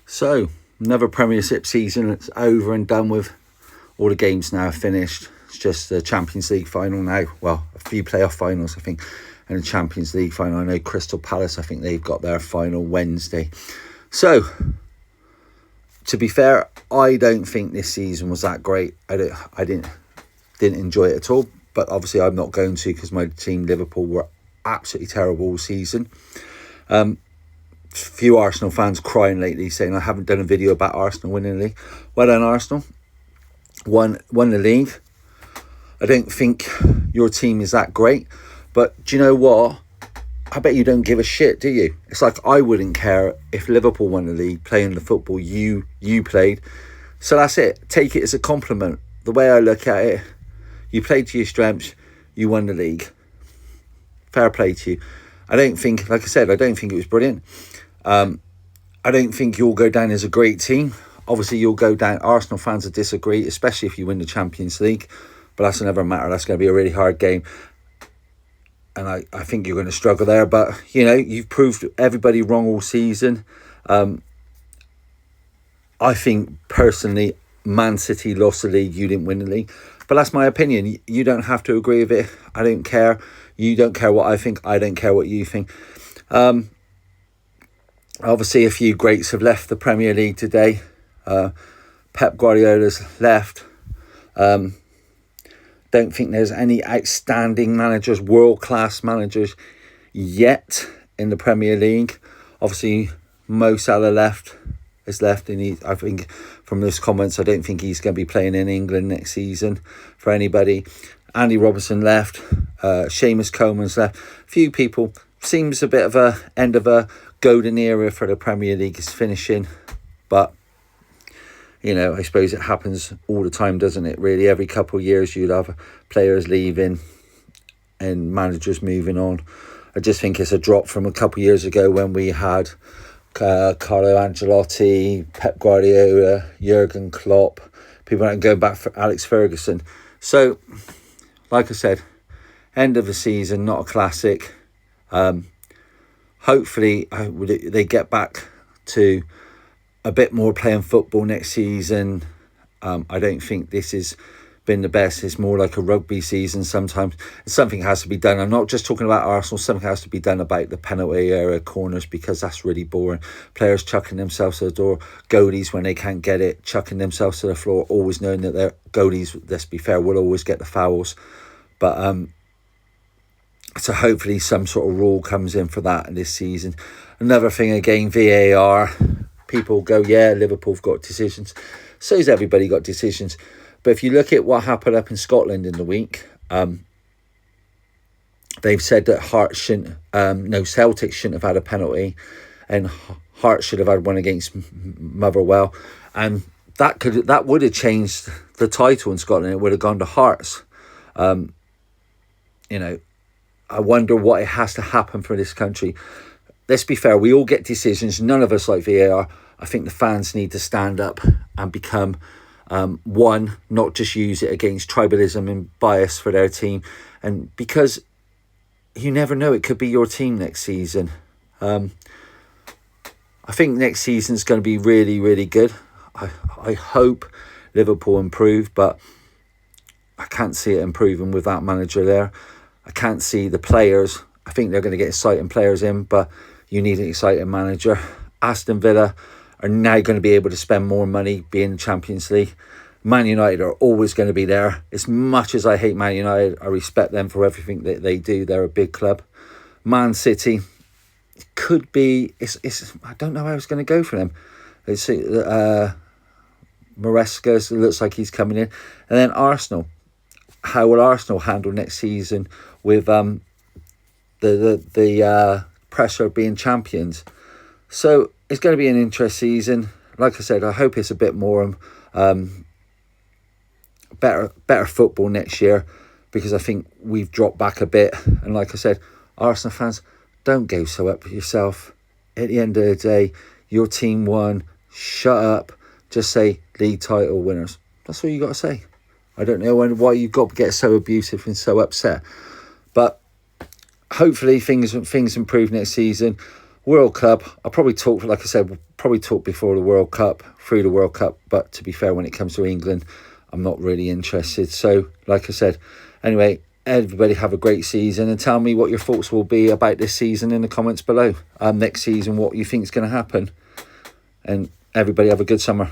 So, another Premiership season. It's over and done with. All the games now are finished. It's just the Champions League final now. Well, a few playoff finals, I think, and the Champions League final. I know Crystal Palace, I think they've got their final Wednesday. So, to be fair, I don't think this season was that great. I didn't enjoy it at all. But obviously, I'm not going to, because my team Liverpool were absolutely terrible all season. Few Arsenal fans crying lately, saying I haven't done a video about Arsenal winning the league. Well done, Arsenal. Won the league. I don't think your team is that great, but do you know what? I bet you don't give a shit, do you? It's like I wouldn't care if Liverpool won the league playing the football you played. So that's it. Take it as a compliment. The way I look at it, you played to your strengths, you won the league. Fair play to you. I don't think, like I said, I don't think it was brilliant. I don't think you'll go down as a great team. Obviously, you'll go down. Arsenal fans will disagree, especially if you win the Champions League. But that's another matter. That's going to be a really hard game. And I think you're going to struggle there. But, you know, you've proved everybody wrong all season. I think, personally, Man City lost the league. You didn't win the league. But that's my opinion. You don't have to agree with it. I don't care. You don't care what I think. I don't care what you think. Obviously, a few greats have left the Premier League today. Pep Guardiola's left. Don't think there's any outstanding managers, world-class managers yet in the Premier League. Obviously, Mo Salah is left, and I think from those comments, I don't think he's going to be playing in England next season for anybody. Andy Robertson left. Seamus Coleman's left. Few people. Seems a bit of a end of a golden era for the Premier League is finishing, but you know, I suppose it happens all the time, doesn't it? Really, every couple of years you'd have players leaving and managers moving on. I just think it's a drop from a couple of years ago when we had Carlo Ancelotti, Pep Guardiola, Jurgen Klopp. People aren't going back for Alex Ferguson. So, like I said, end of the season, not a classic. Hopefully they get back to a bit more playing football next season. I don't think this has been the best. It's more like a rugby season sometimes. Something has to be done. I'm not just talking about Arsenal. Something has to be done about the penalty area corners, because that's really boring. Players chucking themselves to the door. Goalies, when they can't get it, chucking themselves to the floor, always knowing that their goalies, let's be fair, will always get the fouls. But so hopefully some sort of rule comes in for that this season. Another thing again, VAR. People go, yeah, Liverpool have got decisions. So's everybody got decisions. But if you look at what happened up in Scotland in the week, they've said that Celtic shouldn't have had a penalty, and Hearts should have had one against Motherwell, and that would have changed the title in Scotland. It would have gone to Hearts. You know, I wonder what it has to happen for this country. Let's be fair, we all get decisions. None of us like VAR. I think the fans need to stand up and become one, not just use it against tribalism and bias for their team. And because you never know, it could be your team next season. I think next season's going to be really, really good. I hope Liverpool improve, but I can't see it improving with that manager there. I can't see the players. I think they're going to get exciting players in, but you need an exciting manager. Aston Villa are now going to be able to spend more money being in the Champions League. Man United are always going to be there. As much as I hate Man United, I respect them for everything that they do. They're a big club. Man City could be... I don't know how it's going to go for them. It's Maresca looks like he's coming in. And then Arsenal. How will Arsenal handle next season with the pressure of being champions? So it's going to be an interesting season. Like I said, I hope it's a bit more better football next year, because I think we've dropped back a bit. And like I said, Arsenal fans, don't go so up for yourself. At the end of the day, your team won. Shut up. Just say league title winners. That's all you got to say. I don't know why you've got to get so abusive and so upset. But hopefully things improve next season. World Cup, I probably talked, like I said, we'll probably talk before the World Cup, through the World Cup. But to be fair, when it comes to England, I'm not really interested. So, like I said, anyway, everybody have a great season, and tell me what your thoughts will be about this season in the comments below. Next season, what you think is going to happen. And everybody have a good summer.